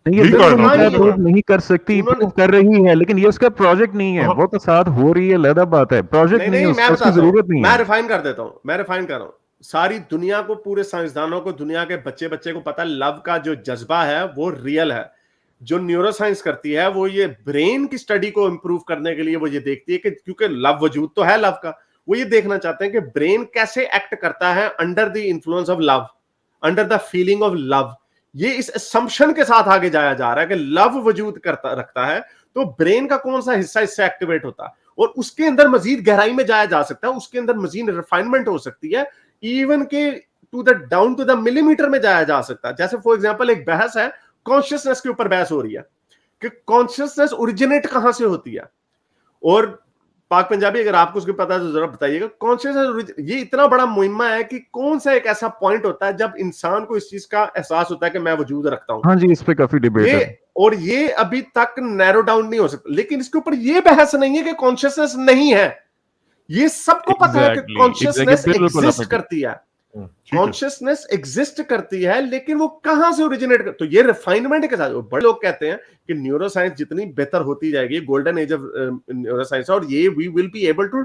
नहीं ये यही कहा है बिल्कुल ना, नहीं नहीं है। प्रूव नहीं कर सकती, उन्होंने प्रूव कर रही है, लेकिन ये उसका प्रोजेक्ट नहीं है। हाँ। वो तो साथ हो रही है, लदा बात है, प्रोजेक्ट नहीं नहीं है नहीं, मैं उसका, उसकी बताता हूँ, जरूरत नहीं मैं है। रिफाइन कर देता हूँ, मैं रिफाइन कर रहा हूँ। सारी दुनिया को, पूरे साइंसदानों को, दुनिया के बच्चे बच्चे को पता है लव का जो जज्बा है वो रियल है। जो न्यूरोसाइंस करती है वो ये ब्रेन की स्टडी को इंप्रूव करने के लिए वो ये देखती है कि क्योंकि लव वजूद तो है लव का, वो ये देखना चाहते हैं कि ब्रेन कैसे एक्ट करता है under the influence of love, under the feeling of love. ये इस असम्पशन के साथ आगे जाया जा रहा है कि लव वजूद करता रखता है तो ब्रेन का कौन सा हिस्सा इससे एक्टिवेट होता है, और उसके अंदर मजीद गहराई में जाया जा सकता है, उसके अंदर मजीद रिफाइनमेंट हो सकती है, इवन के to the down to the millimetre में जाया जा सकता है। जैसे फॉर एग्जांपल एक बहस है, कॉन्शियसनेस के ऊपर बहस हो रही है कि कॉन्शियसनेस ओरिजिनेट कहां से होती है। और पाक पंजाबी अगर आपको उसके पता है तो जरा बताइएगा, कॉन्शियसनेस ये इतना बड़ा मुहिम्मा है कि कौन सा एक ऐसा पॉइंट होता है जब इंसान को इस चीज का एहसास होता है कि मैं वजूद रखता हूं। हाँ जी, इस पे काफी डिबेट है। और ये अभी तक नैरो डाउन नहीं हो सकता, लेकिन इसके ऊपर ये बहस नहीं है कि कॉन्शियसनेस नहीं है। ये सबको पता है कि कॉन्शियसनेस एग्जिस्ट करती है, कॉन्शियसनेस एग्जिस्ट करती है, लेकिन वो कहां से ओरिजिनेट कर, तो ये रिफाइनमेंट के साथ बड़े लोग कहते हैं कि न्यूरोसाइंस जितनी बेहतर होती जाएगी, गोल्डन एज ऑफ न्यूरोसाइंस, और ये we will be able to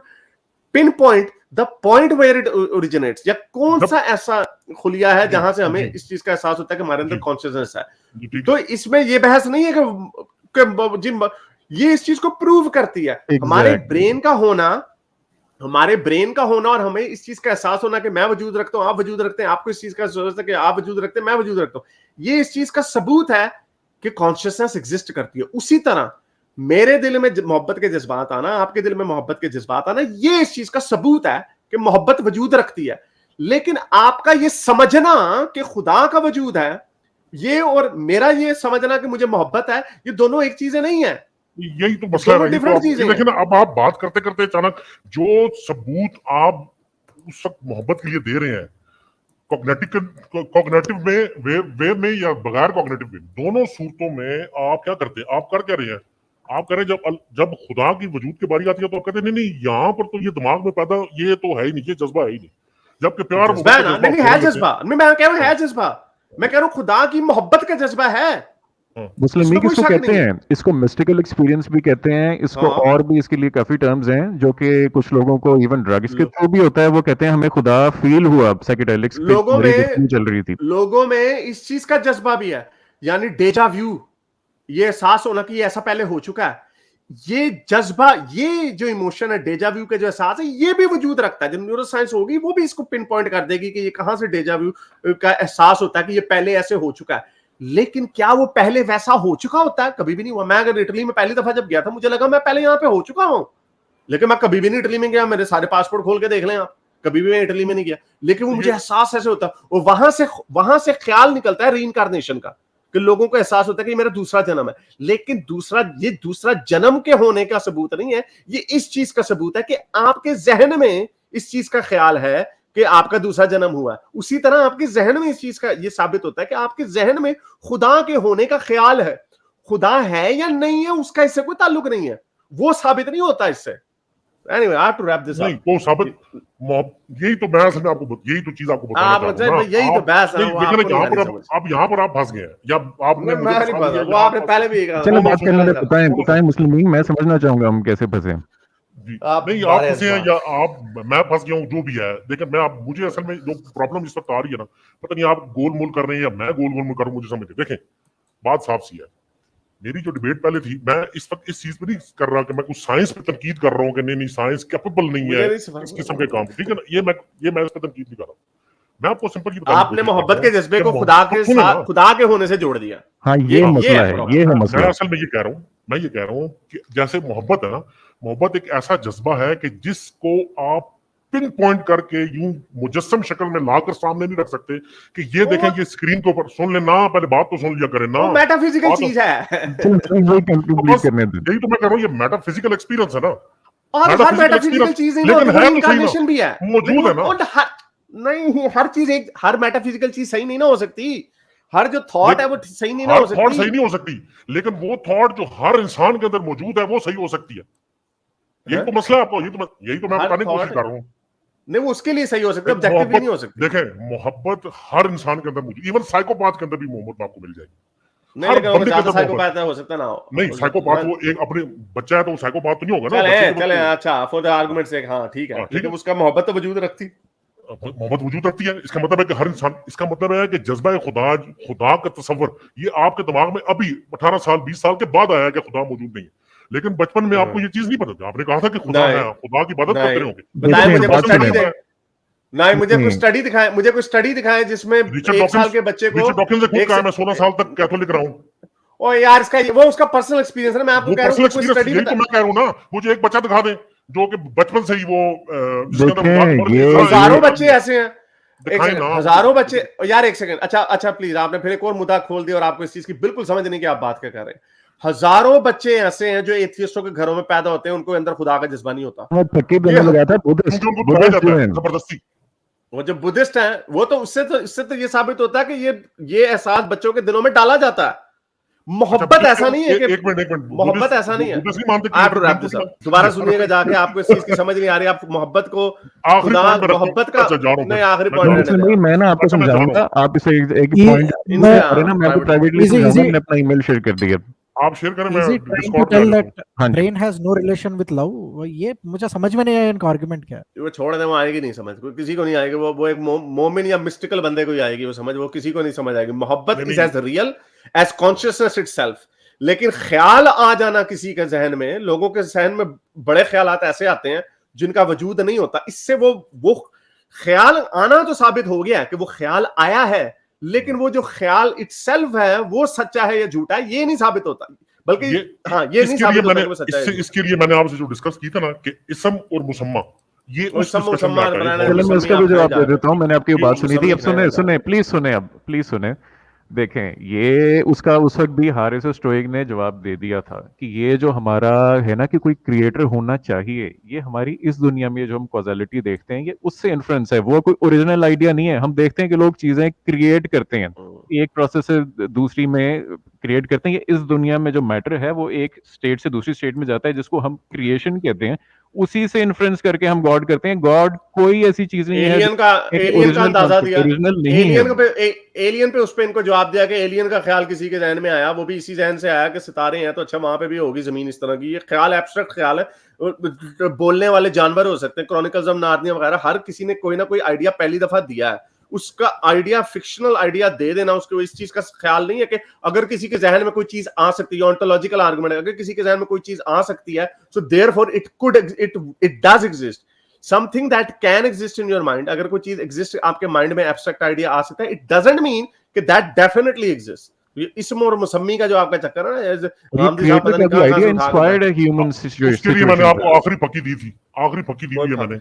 pin point the point where it originates, या कौन सा ऐसा खुलिया है जहां से हमें इस चीज का एहसास होता है कि हमारे अंदर कॉन्शियसनेस है। तो इसमें ये बहस नहीं है कि ये इस चीज को प्रूव करती है। हमारे ब्रेन का होना, हमारे ब्रेन का होना और हमें इस चीज का एहसास होना कि मैं वजूद रखता हूं, आप वजूद रखते हैं, आपको इस चीज का जरूरत है कि आप वजूद रखते हैं, मैं वजूद रखता हूं, ये इस चीज का सबूत है कि कॉन्शियसनेस एग्जिस्ट करती है। उसी तरह मेरे दिल में मोहब्बत के जज्बात आना, आपके दिल में मोहब्बत के जज्बात आना, ये इस चीज का सबूत है कि मोहब्बत वजूद रखती है। लेकिन आपका ये समझना कि खुदा का वजूद है, ये और मेरा ये समझना कि मुझे मोहब्बत है, ये दोनों एक चीजें नहीं है। यही तो मसला है। लेकिन अब आप बात करते करते अचानक जो सबूत आप उस वक्त मोहब्बत के लिए दे रहे हैं, कॉग्निटिव में वे में या बगैर कॉग्निटिव में, दोनों सूरतों में आप क्या करते हैं? आप कर क्या रहे हैं? आप करें जब खुदा की वजूद की बारी आती है तो आप कहते हैं नहीं यहाँ पर तो ये दिमाग में पैदा, ये तो है ही नहीं, ये जज्बा है ही नहीं। जबकि प्यार है जज्बा, मैं कह रहा हूँ है जज्बा, मैं कह रहा हूँ खुदा की मोहब्बत का जज्बा है। मुस्लिम लीग इसको कहते हैं, इसको मिस्टिकल एक्सपीरियंस भी कहते हैं, इसको और भी इसके लिए काफी टर्म्स हैं जो कि कुछ लोगों को इवन ड्रग्स के थ्रू भी होता है। वो कहते हैं हमें खुदा फील हुआ साइकेडेलिक्स लोगों में चल रही थी, लोगों में इस चीज का जज्बा भी है, यानी डेजा व्यू, ये एहसास होना कि ये ऐसा पहले हो चुका है। ये जज्बा, ये जो इमोशन है, डेजा व्यू के जो एहसास है, ये भी वजूद रखता है। जब न्यूरो साइंस होगी वो भी इसको पिन पॉइंट कर देगी कि ये कहां से डेजा व्यू का एहसास होता है कि ये पहले ऐसे हो चुका है। लेकिन क्या वो पहले वैसा हो चुका होता है? कभी भी नहीं हुआ। मैं अगर इटली में पहली दफा जब गया था, मुझे लगा मैं पहले यहाँ पे हो चुका हूं, लेकिन मैं कभी भी नहीं इटली में गया। मेरे सारे पासपोर्ट खोल के देख लें आप, कभी भी मैं इटली में नहीं गया। लेकिन वो मुझे एहसास ऐसे होता है, और वहां से ख्याल निकलता है रीइंकार्नेशन का, कि लोगों को एहसास होता है कि ये मेरा दूसरा जन्म है। लेकिन ये दूसरा जन्म के होने का सबूत नहीं है, ये इस चीज का सबूत है कि आपके जहन में इस चीज का ख्याल है कि आपका दूसरा जन्म हुआ है। उसी तरह आपके जहन में इस चीज का ये साबित होता है कि आपके जहन में खुदा के होने का ख्याल है। खुदा है या नहीं है उसका इससे कोई ताल्लुक नहीं है, वो साबित नहीं होता इससे। Anyway, I have to wrap this up. नहीं वो साबित यही तो बहस में आपको, यही तो चीज आपको बताना चाह रहा हूं। यही तो बहस है। यहाँ पर आप फंस गए हैं, या आपने मैं नहीं फंसा, वो आपने पहले भी कहा। चलो बात करने दे, बताएं मुस्लिम लीग, मैं समझना चाहूंगा हम कैसे फंसे। नहीं आप फंसे हैं या मैं फंस गया हूँ, जो भी है। लेकिन मुझे असल में जो प्रॉब्लम इस वक्त आ रही है ना, पता नहीं आप गोल मोल कर रहे हैं या मैं गोल मोल कर रहा हूँ, मुझे समझ नहीं। देखें बात साफ सी है। मेरी जो डिबेट पहले थी, मैं इस वक्त इस चीज पे नहीं कर रहा कि मैं कुछ साइंस पे तनकीद कर रहा हूँ कि नहीं साइंस कैपेबल नहीं है इस किस्म के काम, ठीक है ना। ये मैं इस पे तनकीद नहीं कर रहा। मैं आपको सिंपल ये आपने मोहब्बत के जज्बे को खुदा के साथ, खुदा के होने से जोड़ दिया। हाँ ये मसला है, ये है मसला। मैं असल में ये कह रहा हूँ कि जैसे मोहब्बत है ना, मोहब्बत एक ऐसा जज्बा है कि जिसको आप पिन पॉइंट करके यूं मुजस्सम शक्ल में लाकर सामने नहीं रख सकते कि ये देखें कि स्क्रीन के ऊपर सुन लेना, पहले बात तो सुन लिया करें ना। वो मेटाफिजिकल चीज है। यही तो मैं कह रहा हूँ, ये मेटाफिजिकल एक्सपीरियंस है ना। और हर मेटाफिजिकल चीज इनकार्नेशन भी है, मौजूद है ना। नहीं हर मेटाफिजिकल चीज सही नहीं ना हो सकती। हर जो थॉट है वो सही नहीं ना हो सकती। थॉट सही नहीं हो सकती, लेकिन वो थॉट जो हर इंसान के अंदर मौजूद है वो सही हो सकती है। यही तो मसला है आपको, यही तो मैं बताने की कोशिश कर रहा हूँ। नहीं वो उसके लिए सही हो सकता है, ऑब्जेक्टिव भी नहीं हो सकती। देखें मोहब्बत हर इंसान के अंदर मौजूद, इवन साइकोपाथ के अंदर भी मोहब्बत आपको मिल जाएगी। नहीं लेकिन ज्यादा साइकोपैथ हो सकता ना हो। नहीं साइकोपाथ वो एक अपने बच्चा है तो साइकोपाथ तो नहीं होगा ना। चले अच्छा फॉर द आर्गुमेंट से, हाँ ठीक है, लेकिन उसका मोहब्बत तो वजूद रखती, मोहब्बत वजूद रखती है। इसका मतलब है कि हर इंसान, इसका मतलब है कि जज्बा खुदा का तस्वर ये आपके दिमाग में अभी 18 साल 20 साल के बाद आया कि खुदा मौजूद नहीं है। लेकिन बचपन में आपको ये चीज नहीं पता था। आपने कहा था कि खुदा है, खुदा की इबादत करते होंगे। बताएं मुझे कोई स्टडी दे, नहीं मुझे कोई स्टडी दिखाएं, मुझे कोई स्टडी दिखाएं जिसमें 1 साल के बच्चे को मैं 16 साल तक कैथोलिक रहा हूं। ओ यार इसका वो उसका पर्सनल एक्सपीरियंस है। मैं आपको कह रहा हूं कोई स्टडी, तो मैं कह रहा हूं ना, मुझे एक बच्चा दिखा दें जो कि बचपन से ही वो हजारों बच्चे ऐसे हैं, हजारों बच्चे। यार एक सेकंड, अच्छा प्लीज, आपने फिर एक और मुद्दा खोल दिया और आपको इस चीज की बिल्कुल समझ नहीं कि आप बात क्या कर रहे हैं। हजारों बच्चे ऐसे हैं जो एथियस्टों के घरों में पैदा होते हैं, उनको अंदर खुदा का जज्बा नहीं होता। जबरदस्ती वो जो बुद्धिस्ट हैं वो तो इससे तो ये साबित होता है कि ये एहसास बच्चों के दिलों में डाला जाता है। मोहब्बत ऐसा नहीं है कि एक मिनट मोहब्बत ऐसा नहीं है। दोबारा सुनिएगा जाके, आपको इस चीज की समझ नहीं आ रही। आप मोहब्बत को मोहब्बत का नहीं, आखिरी पॉइंट मैं ना आपको समझाऊंगा। आप इसे एक पॉइंट मैं आपको प्राइवेटली समझाऊंगा। मैंने अपना ईमेल शेयर कर दिया, आप शेयर करें। मैं डिस्कॉर्ड पे brain has no relation with love. ये मुझे समझ में नहीं आया इनका आर्गुमेंट क्या है। वो छोड़ दे, वो आएगी नहीं समझ, कोई किसी को नहीं आएगी। वो एक मोमिन या मिस्टिकल बंदे को ही आएगी वो समझ, वो किसी को नहीं समझ आएगी। मोहब्बत is as real as consciousness itself. लेकिन ख्याल आ जाना किसी के जहन में, लोगों के जहन में बड़े ख्यालात ऐसे आते हैं जिनका वजूद नहीं होता। इससे वो ख्याल आना तो साबित हो गया कि वो ख्याल आया है, लेकिन वो जो ख्याल इटसेल्फ है वो सच्चा है या झूठा है ये नहीं साबित होता। बल्कि ये नहीं साबित होता कि वो सच्चा है। इसके लिए मैंने आपसे जो डिस्कस की था ना कि इसम और मुसम्मा, ये उस डिस्कशन में आता है। चलो मैं उसका भी जवाब दे देता हूं। मैंने आपकी बात सुनी थी, अब सुने प्लीज सुने, अब प्लीज सुने। देखें ये उसका उस वक्त भी हारिस स्टोइक ने जवाब दे दिया था कि ये जो हमारा है ना कि कोई क्रिएटर होना चाहिए, ये हमारी इस दुनिया में जो हम कॉजलिटी देखते हैं ये उससे इन्फ्लुएंस है, वो कोई ओरिजिनल आइडिया नहीं है। हम देखते हैं कि लोग चीजें क्रिएट करते हैं, एक प्रोसेस से दूसरी में क्रिएट करते हैं। ये इस दुनिया में जो मैटर है वो एक स्टेट से दूसरी स्टेट में जाता है, जिसको हम क्रिएशन कहते हैं। उसी से इन्फ्लुएंस करके हम गॉड करते हैं। गॉड कोई ऐसी चीज नहीं है। एलियन का अंदाजा दिया, एलियन पे उस पे इनको जवाब दिया कि एलियन का ख्याल किसी के जहन में आया, वो भी इसी जहन से आया कि सितारे हैं तो अच्छा वहां पे भी होगी जमीन इस तरह की। ये ख्याल एब्स्ट्रैक्ट ख्याल है। बोलने वाले जानवर हो सकते हैं, क्रॉनिकल्स ऑफ नार्निया वगैरह, हर किसी ने कोई ना कोई आइडिया पहली दफा दिया है, उसका आइडिया फिक्शनल आइडिया दे देना, उसको इस चीज का ख्याल नहीं है कि अगर किसी के जहन में कोई चीज आ सकती है, ऑन्टोलॉजिकल आर्गुमेंट, अगर किसी के जहन में कोई चीज आ सकती है, so therefore it does exist, something that can exist in your mind. अगर कोई चीज एग्जिस्ट आपके माइंड में, एब्स्ट्रैक्ट आइडिया आ सकता है, इट डजंट मीन कि दैट डेफिनेटली एग्जिस्ट। इसम और मुसम्मी का जो आपका चक्कर है ना, रामजी साहब पता नहीं कहां आइडिया से इंस्पायर्ड है ह्यूमन सिचुएशन। उसके लिए मैंने आपको आखिरी पक्की दी थी, आखिरी पक्की दी है मैंने।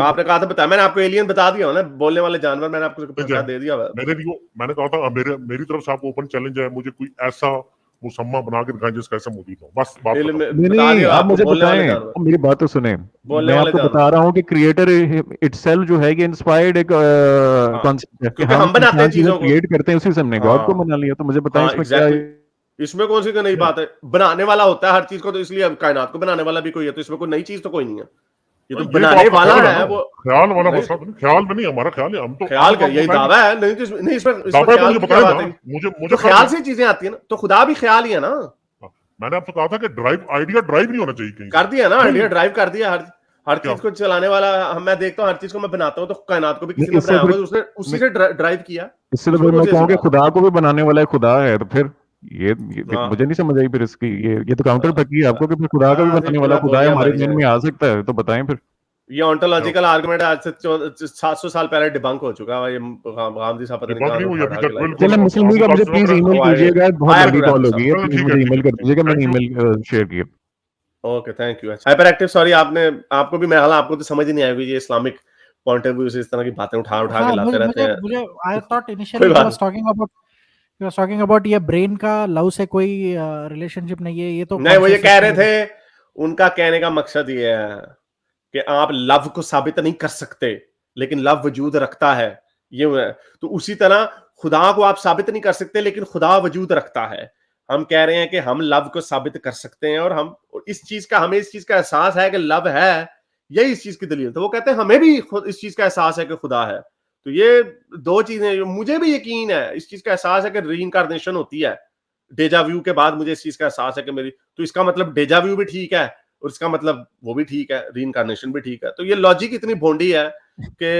आपने कहा था बताया, मैंने आपको एलियन बता दिया ना, बोलने वाले जानवर, मैंने आपको बता दे दिया। मैंने कहा था मेरी तरफ से आपको ओपन चैलेंज है, मुझे कोई ऐसा मुसम्मा बना के दिखाएं जिसका ऐसा मौजूद हो, बस बात नहीं, आप मुझे बताएं, मेरी बात तो सुने। मैं आपको बता रहा हूँ कि क्रिएटर इटसेल्फ जो है, ये इंस्पायर्ड एक कॉन्सेप्ट है कि हम बनाते हैं चीजों को, क्रिएट करते हैं, उसी से हमने गॉड को बना लिया। तो मुझे बताएं इसमें क्या है? इसमें कौन सी नई बात है? बनाने वाला होता है हर चीज को, तो इसलिए अब कायनात को बनाने वाला भी कोई है, तो इसमें कोई नई चीज तो कोई नहीं है। ये तो बनाने वाला है, वो ख्याल वाला मसला, ख्याल में नहीं, हमारा ख्याल है, हम तो ख्याल का यही दावा है। नहीं इसमें ख्याल की बात है, मुझे ख्याल से चीजें आती है ना, तो खुदा भी ख्याल ही है ना। मैंने आपको कहा था कि आइडिया ड्राइव नहीं होना चाहिए कहीं। कर दिया ना, आइडिया ड्राइव कर दिया, हर चीज को चलाने वाला मैं देखता हूँ, हर चीज को मैं बनाता हूँ, तो कायनात को भी किसी ने बनाया होगा, उसने उसी से ड्राइव किया। इससे तो फिर मैं कहूँगा खुदा को भी बनाने वाला है खुदा है, तो फिर ये मुझे नहीं समझ आई फिर इसकी, ये तो काउंटर पकी है आपको कि फिर खुदा का भी बनाने वाला खुदा है, हमारे मन में आ सकता है। तो बताएं फिर। ये ऑन्टोलॉजिकल आर्गुमेंट आज से 700 साल पहले डिबंक हो चुका है। ये रामजी साहब पता नहीं कहां। चलिए मुस्लिम लीग, आप मुझे प्लीज ईमेल कीजिएगा, बहुत बड़ी कॉल होगी है, प्लीज मुझे ईमेल कर दीजिएगा, मैंने ईमेल शेयर किया। Okay, thank you. Hyper active, sorry आपको भी, मैं आपको तो समझ ही नहीं आएगी, ये इस्लामिक पॉइंट ऑफ व्यू से इस तरह की बातें उठा के लाते रहते हैं। मुझे I thought initially he was talking about ये ब्रेन का लव से कोई रिलेशनशिप नहीं है, ये तो नहीं, वो ये कह रहे थे, उनका कहने का मकसद ये है कि आप लव को साबित नहीं कर सकते, लेकिन लव वजूद रखता है। ये तो उसी तरह खुदा को आप साबित नहीं कर सकते, लेकिन खुदा वजूद रखता है। हम कह रहे हैं कि हम लव को साबित कर सकते हैं, और हमें इस चीज का एहसास है कि लव है, यही इस चीज की दलील। तो वो कहते हैं हमें भी खुद इस चीज का एहसास है कि खुदा है। तो ये दो चीजें, मुझे भी यकीन है, इस चीज का एहसास है कि रीइंकार्नेशन होती है, डेजा व्यू के बाद मुझे इस चीज का एहसास है कि मेरी, तो इसका मतलब डेजा व्यू भी ठीक है, और इसका मतलब वो भी ठीक है, रीइंकार्नेशन भी ठीक है। तो ये लॉजिक इतनी भोंडी है कि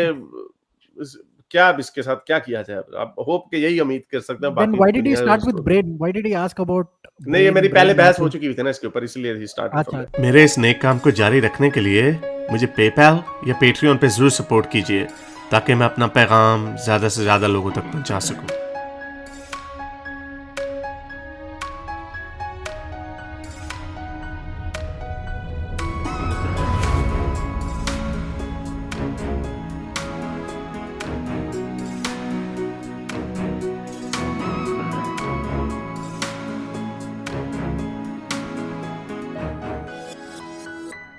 क्या अब इसके साथ क्या किया जाए। आप होप कि यही उम्मीद कर सकते हैं। Then why did he start with brain? Why did he ask about? नहीं, ये मेरी पहले बहस हो चुकी थी ना इसके ऊपर, इसलिए ही स्टार्ट। मेरे इस नेक काम को जारी रखने के लिए मुझे पेपैल या पेट्रियन पे जरूर सपोर्ट कीजिए, ताकि मैं अपना पैगाम ज्यादा से ज्यादा लोगों तक पहुंचा सकूं।